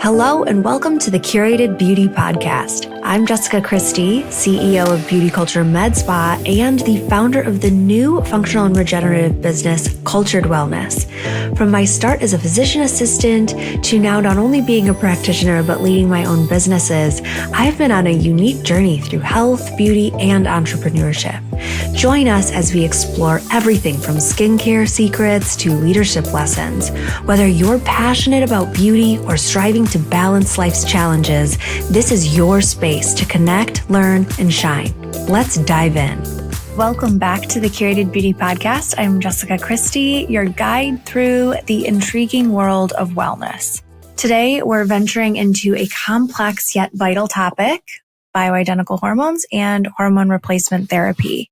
Hello and welcome to the Curated Beauty Podcast. I'm Jessica Christie, CEO of Beauty Culture Med Spa and the founder of the new functional and regenerative business, Cultured Wellness. From my start as a physician assistant to now not only being a practitioner but leading my own businesses, I've been on a unique journey through health, beauty, and entrepreneurship. Join us as we explore everything from skincare secrets to leadership lessons. Whether you're passionate about beauty or striving to balance life's challenges, this is your space to connect, learn, and shine. Let's dive in. Welcome back to the Curated Beauty Podcast. I'm Jessica Christie, your guide through the intriguing world of wellness. Today, we're venturing into a complex yet vital topic, bioidentical hormones and hormone replacement therapy.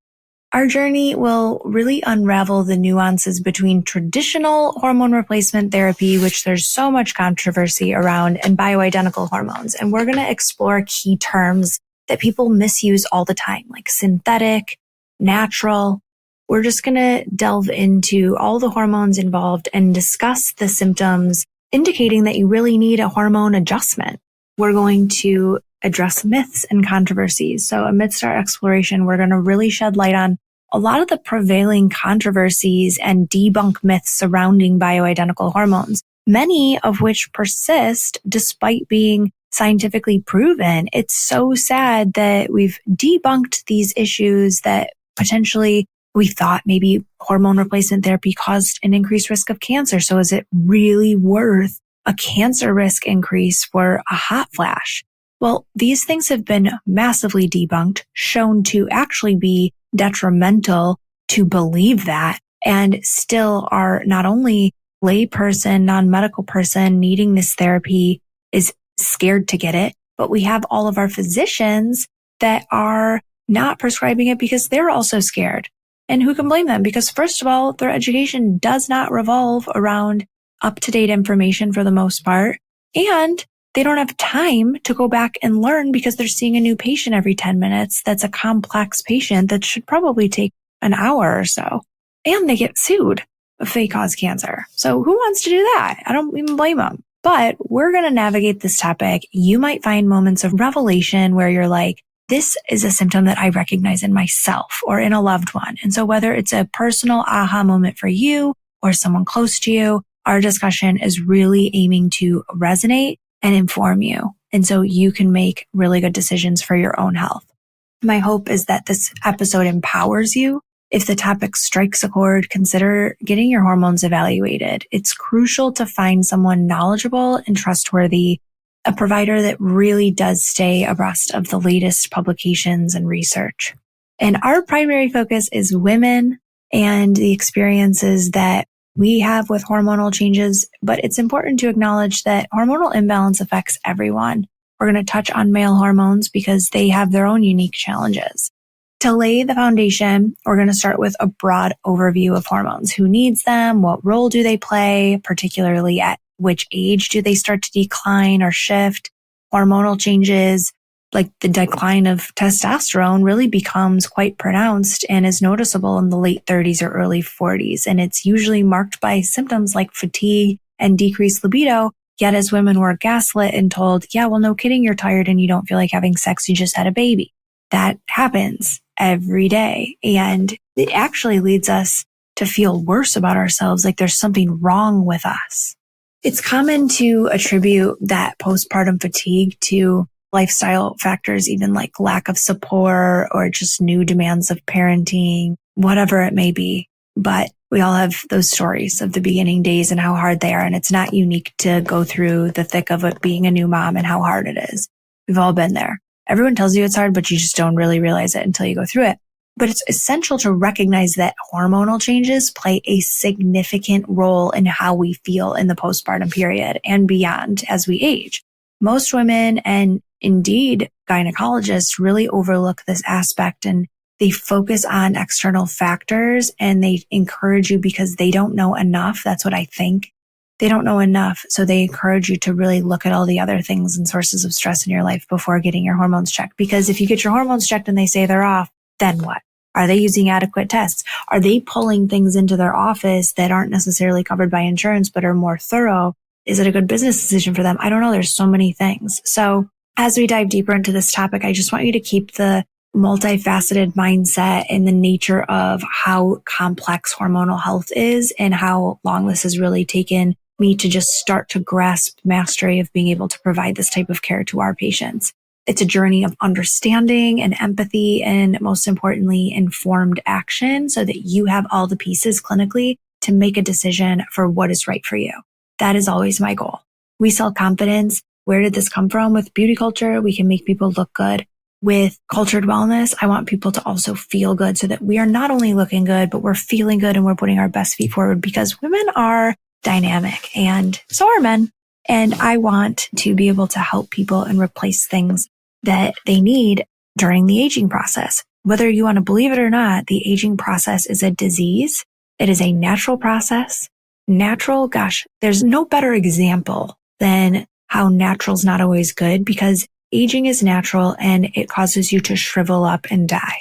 Our journey will really unravel the nuances between traditional hormone replacement therapy, which there's so much controversy around, and bioidentical hormones. And we're going to explore key terms that people misuse all the time, like synthetic, natural. We're just going to delve into all the hormones involved and discuss the symptoms indicating that you really need a hormone adjustment. We're going to address myths and controversies. So amidst our exploration, we're going to really shed light on a lot of the prevailing controversies and debunk myths surrounding bioidentical hormones, many of which persist despite being scientifically proven. It's so sad that we've debunked these issues that potentially we thought maybe hormone replacement therapy caused an increased risk of cancer. So is it really worth a cancer risk increase for a hot flash? Well, these things have been massively debunked, shown to actually be detrimental to believe that, and still are not only layperson, non-medical person needing this therapy is scared to get it, but we have all of our physicians that are not prescribing it because they're also scared. And who can blame them? Because first of all, their education does not revolve around up-to-date information for the most part, and they don't have time to go back and learn because they're seeing a new patient every 10 minutes. That's a complex patient that should probably take an hour or so. And they get sued if they cause cancer. So who wants to do that? I don't even blame them. But we're going to navigate this topic. You might find moments of revelation where you're like, this is a symptom that I recognize in myself or in a loved one. And so whether it's a personal aha moment for you or someone close to you, our discussion is really aiming to resonate and inform you. And so you can make really good decisions for your own health. My hope is that this episode empowers you. If the topic strikes a chord, consider getting your hormones evaluated. It's crucial to find someone knowledgeable and trustworthy, a provider that really does stay abreast of the latest publications and research. And our primary focus is women and the experiences that we have with hormonal changes, but it's important to acknowledge that hormonal imbalance affects everyone. We're going to touch on male hormones because they have their own unique challenges. To lay the foundation, we're going to start with a broad overview of hormones. Who needs them? What role do they play? Particularly at which age do they start to decline or shift? Hormonal changes, like the decline of testosterone, really becomes quite pronounced and is noticeable in the late 30s or early 40s. And it's usually marked by symptoms like fatigue and decreased libido. Yet as women, we're gaslit and told, yeah, well, no kidding, you're tired and you don't feel like having sex. You just had a baby. That happens every day. And it actually leads us to feel worse about ourselves, like there's something wrong with us. It's common to attribute that postpartum fatigue to lifestyle factors, even like lack of support or just new demands of parenting, whatever it may be. But we all have those stories of the beginning days and how hard they are. And it's not unique to go through the thick of it being a new mom and how hard it is. We've all been there. Everyone tells you it's hard, but you just don't really realize it until you go through it. But it's essential to recognize that hormonal changes play a significant role in how we feel in the postpartum period and beyond as we age. Most women and indeed gynecologists really overlook this aspect, and they focus on external factors and they encourage you because they don't know enough. That's what I think. They don't know enough. So they encourage you to really look at all the other things and sources of stress in your life before getting your hormones checked. Because if you get your hormones checked and they say they're off, then what? Are they using adequate tests? Are they pulling things into their office that aren't necessarily covered by insurance but are more thorough? Is it a good business decision for them? I don't know. There's so many things. So as we dive deeper into this topic, I just want you to keep the multifaceted mindset and the nature of how complex hormonal health is and how long this has really taken me to just start to grasp mastery of being able to provide this type of care to our patients. It's a journey of understanding and empathy and most importantly, informed action so that you have all the pieces clinically to make a decision for what is right for you. That is always my goal. We sell confidence. Where did this come from? With beauty culture, we can make people look good. With cultured wellness, I want people to also feel good so that we are not only looking good, but we're feeling good and we're putting our best feet forward because women are dynamic and so are men. And I want to be able to help people and replace things that they need during the aging process. Whether you want to believe it or not, the aging process is a disease. It is a natural process. Natural, gosh, there's no better example than how natural is not always good because aging is natural and it causes you to shrivel up and die.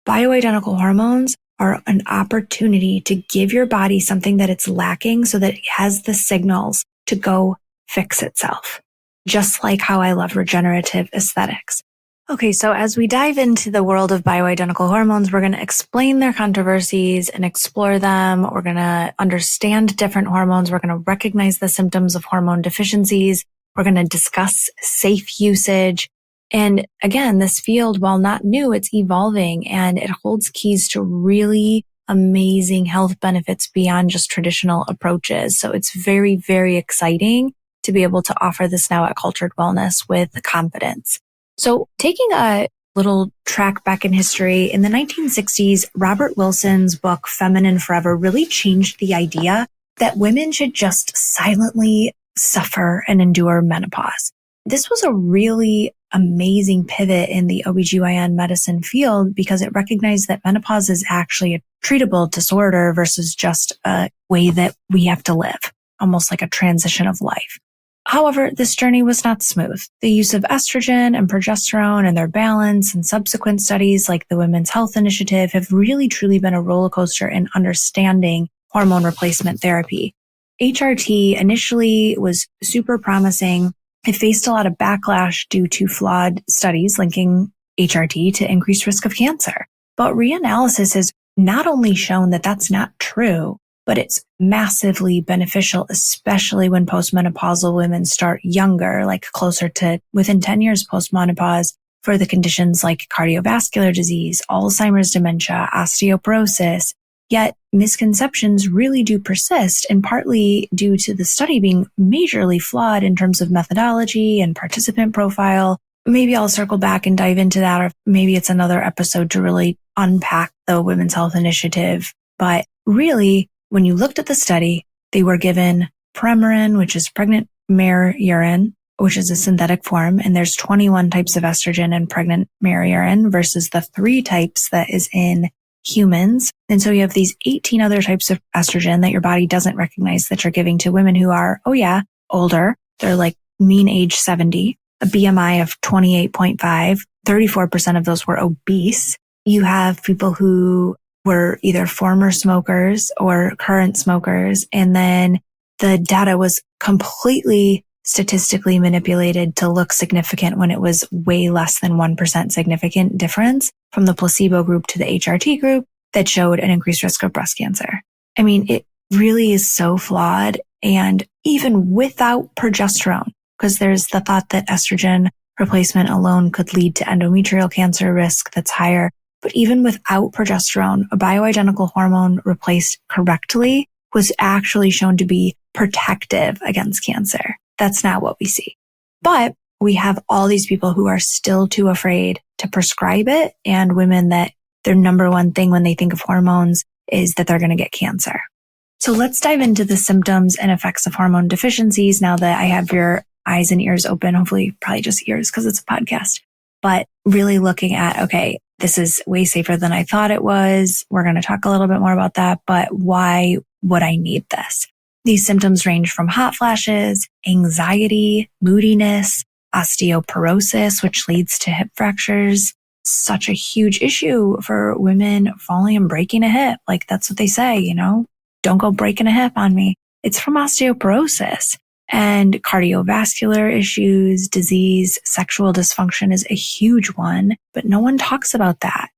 Bioidentical hormones are an opportunity to give your body something that it's lacking so that it has the signals to go fix itself. Just like how I love regenerative aesthetics. Okay, so as we dive into the world of bioidentical hormones, we're going to explain their controversies and explore them. We're going to understand different hormones. We're going to recognize the symptoms of hormone deficiencies. We're going to discuss safe usage. And again, this field, while not new, it's evolving and it holds keys to really amazing health benefits beyond just traditional approaches. So it's very, very exciting to be able to offer this now at Cultured Wellness with confidence. So taking a little track back in history, in the 1960s, Robert Wilson's book, Feminine Forever, really changed the idea that women should just silently suffer and endure menopause. This was a really amazing pivot in the OBGYN medicine field because it recognized that menopause is actually a treatable disorder versus just a way that we have to live, almost like a transition of life. However, this journey was not smooth. The use of estrogen and progesterone and their balance and subsequent studies like the Women's Health Initiative have really truly been a roller coaster in understanding hormone replacement therapy. HRT initially was super promising. It faced a lot of backlash due to flawed studies linking HRT to increased risk of cancer. But reanalysis has not only shown that that's not true, but it's massively beneficial, especially when postmenopausal women start younger, like closer to within 10 years postmenopause for the conditions like cardiovascular disease, Alzheimer's dementia, osteoporosis. Yet misconceptions really do persist, and partly due to the study being majorly flawed in terms of methodology and participant profile. Maybe I'll circle back and dive into that, or maybe it's another episode to really unpack the Women's Health Initiative. But really, when you looked at the study, they were given Premarin, which is pregnant mare urine, which is a synthetic form. And there's 21 types of estrogen in pregnant mare urine versus the 3 types that is in humans. And so you have these 18 other types of estrogen that your body doesn't recognize that you're giving to women who are, older. They're like mean age 70, a BMI of 28.5. 34% of those were obese. You have people who were either former smokers or current smokers. And then the data was completely statistically manipulated to look significant when it was way less than 1% significant difference from the placebo group to the HRT group that showed an increased risk of breast cancer. I mean, it really is so flawed. And even without progesterone, because there's the thought that estrogen replacement alone could lead to endometrial cancer risk that's higher. But even without progesterone, a bioidentical hormone replaced correctly was actually shown to be protective against cancer. That's not what we see. But we have all these people who are still too afraid to prescribe it, and women that their number one thing when they think of hormones is that they're going to get cancer. So let's dive into the symptoms and effects of hormone deficiencies now that I have your eyes and ears open, hopefully probably just ears because it's a podcast, but really looking at, okay, this is way safer than I thought it was. We're going to talk a little bit more about that, but why would I need this? These symptoms range from hot flashes, anxiety, moodiness, osteoporosis, which leads to hip fractures. Such a huge issue for women falling and breaking a hip. Like that's what they say, don't go breaking a hip on me. It's from osteoporosis. And cardiovascular issues, disease, sexual dysfunction is a huge one, but no one talks about that.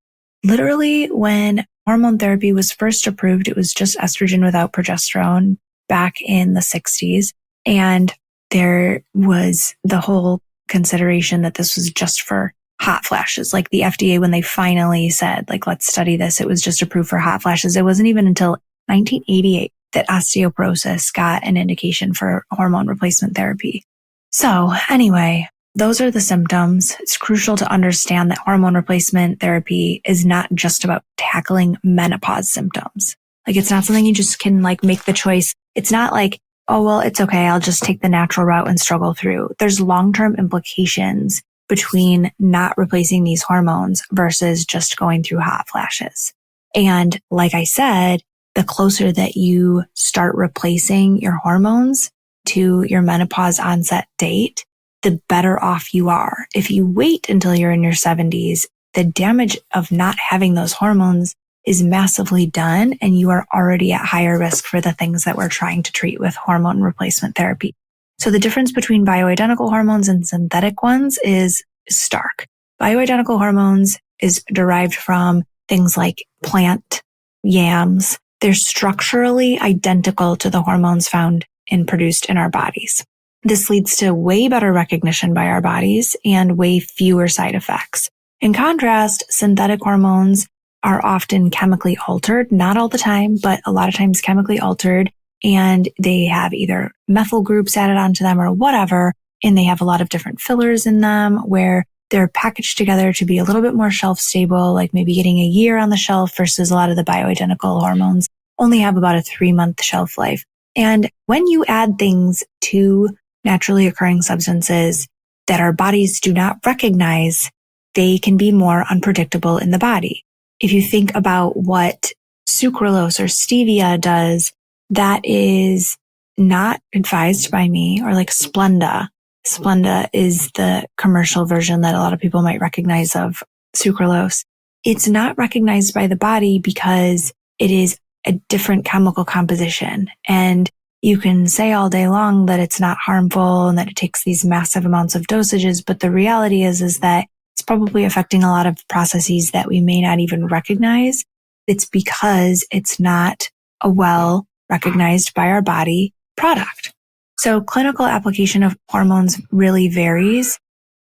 Literally, when hormone therapy was first approved, it was just estrogen without progesterone back in the 60s. And there was the whole consideration that this was just for hot flashes. Like the FDA, when they finally said, like, let's study this, it was just approved for hot flashes. It wasn't even until 1988 that osteoporosis got an indication for hormone replacement therapy. So anyway, those are the symptoms. It's crucial to understand that hormone replacement therapy is not just about tackling menopause symptoms. Like, it's not something you just can like make the choice. It's not like, oh, well, it's okay, I'll just take the natural route and struggle through. There's long-term implications between not replacing these hormones versus just going through hot flashes. And like I said, the closer that you start replacing your hormones to your menopause onset date, the better off you are. If you wait until you're in your 70s, the damage of not having those hormones is massively done, and you are already at higher risk for the things that we're trying to treat with hormone replacement therapy. So the difference between bioidentical hormones and synthetic ones is stark. Bioidentical hormones is derived from things like plant yams. They're structurally identical to the hormones found and produced in our bodies. This leads to way better recognition by our bodies and way fewer side effects. In contrast, synthetic hormones are often chemically altered, not all the time, but a lot of times chemically altered, and they have either methyl groups added onto them or whatever, and they have a lot of different fillers in them where they're packaged together to be a little bit more shelf stable, like maybe getting a year on the shelf versus a lot of the bioidentical hormones only have about a 3-month shelf life. And when you add things to naturally occurring substances that our bodies do not recognize, they can be more unpredictable in the body. If you think about what sucralose or stevia does, that is not advised by me, or like Splenda. Splenda is the commercial version that a lot of people might recognize of sucralose. It's not recognized by the body because it is a different chemical composition. And you can say all day long that it's not harmful and that it takes these massive amounts of dosages, but the reality is that it's probably affecting a lot of processes that we may not even recognize. It's because it's not a well recognized by our body product. So clinical application of hormones really varies.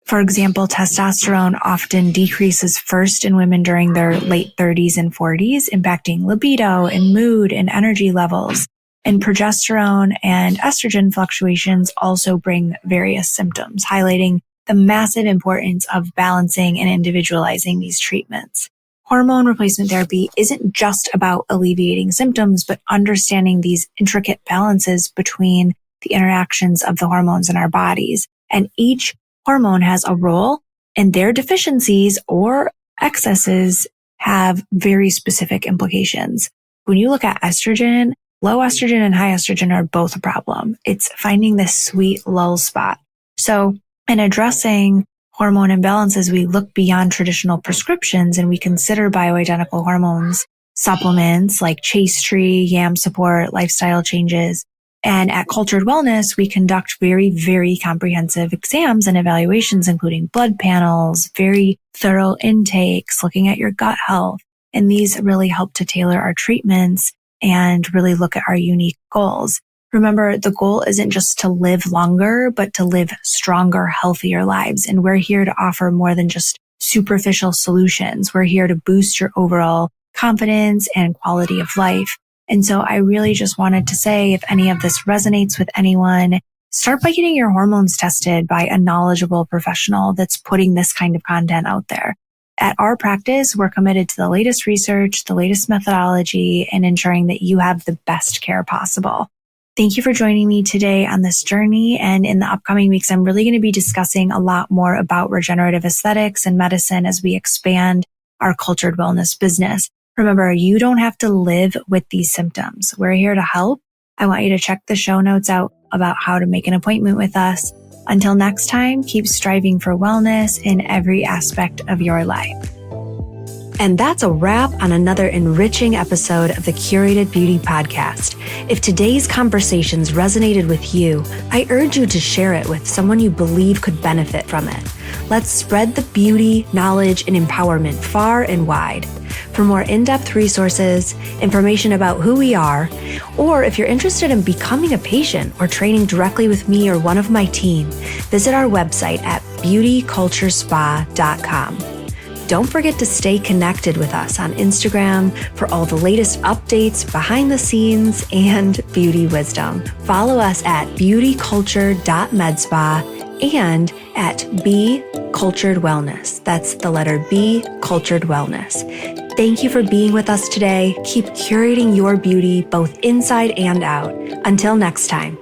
For example, testosterone often decreases first in women during their late 30s and 40s, impacting libido and mood and energy levels. And progesterone and estrogen fluctuations also bring various symptoms, highlighting the massive importance of balancing and individualizing these treatments. Hormone replacement therapy isn't just about alleviating symptoms, but understanding these intricate balances between the interactions of the hormones in our bodies. And each hormone has a role, and their deficiencies or excesses have very specific implications. When you look at estrogen, low estrogen and high estrogen are both a problem. It's finding this sweet lull spot. So in addressing hormone imbalances, we look beyond traditional prescriptions and we consider bioidentical hormones, supplements like Chase Tree, Yam support, lifestyle changes. And at Cultured Wellness, we conduct very, very comprehensive exams and evaluations, including blood panels, very thorough intakes, looking at your gut health. And these really help to tailor our treatments and really look at our unique goals. Remember, the goal isn't just to live longer, but to live stronger, healthier lives. And we're here to offer more than just superficial solutions. We're here to boost your overall confidence and quality of life. And so I really just wanted to say, if any of this resonates with anyone, start by getting your hormones tested by a knowledgeable professional that's putting this kind of content out there. At our practice, we're committed to the latest research, the latest methodology, and ensuring that you have the best care possible. Thank you for joining me today on this journey. And in the upcoming weeks, I'm really going to be discussing a lot more about regenerative aesthetics and medicine as we expand our cultured wellness business. Remember, you don't have to live with these symptoms. We're here to help. I want you to check the show notes out about how to make an appointment with us. Until next time, keep striving for wellness in every aspect of your life. And that's a wrap on another enriching episode of the Curated Beauty Podcast. If today's conversations resonated with you, I urge you to share it with someone you believe could benefit from it. Let's spread the beauty, knowledge, and empowerment far and wide. For more in-depth resources, information about who we are, or if you're interested in becoming a patient or training directly with me or one of my team, visit our website at beautyculturespa.com. Don't forget to stay connected with us on Instagram for all the latest updates, behind the scenes, and beauty wisdom. Follow us at beautyculture.medspa and at B Cultured Wellness. That's the letter B, Cultured Wellness. Thank you for being with us today. Keep curating your beauty both inside and out. Until next time.